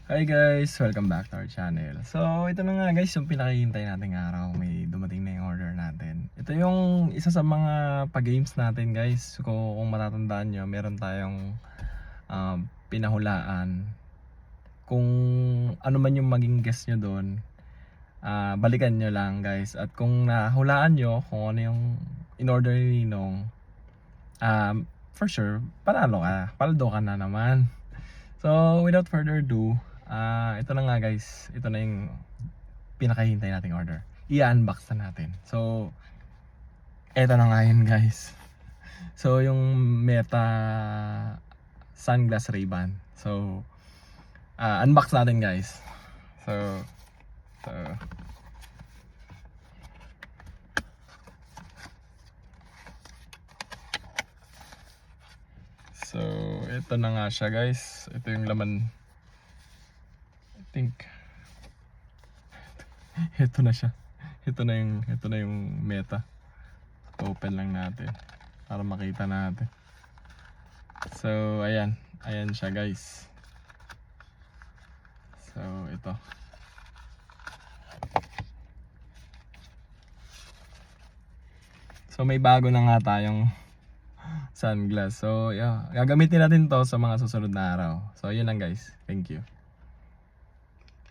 Hi guys! Welcome back to our channel. So ito na nga guys yung pinakahihintay nating araw. May dumating na yung order natin. Ito yung isa sa mga pag-games natin guys. Kung matatandaan nyo, meron tayong pinahulaan. Kung ano man yung maging guess nyo doon, balikan nyo lang guys. At kung nahulaan nyo kung ano yung in-order ni Ninong, for sure, panalo ka. Paldo ka na naman. So without further ado, ito na nga guys, ito na yung pinakahintay nating order. I-unbox na natin. So, ito na nga yun guys. So, yung Meta Sunglass Ray-Ban. So, unbox natin guys. So, so, so ito na nga siya guys. Ito yung laman. I think ito na siya. Ito na yung Meta. Open lang natin para makita natin. So, ayan siya guys. So, ito. So, may bago na nga tayong sunglass. So, yeah, gagamitin natin to sa mga susunod na araw. So, yun lang guys. Thank you.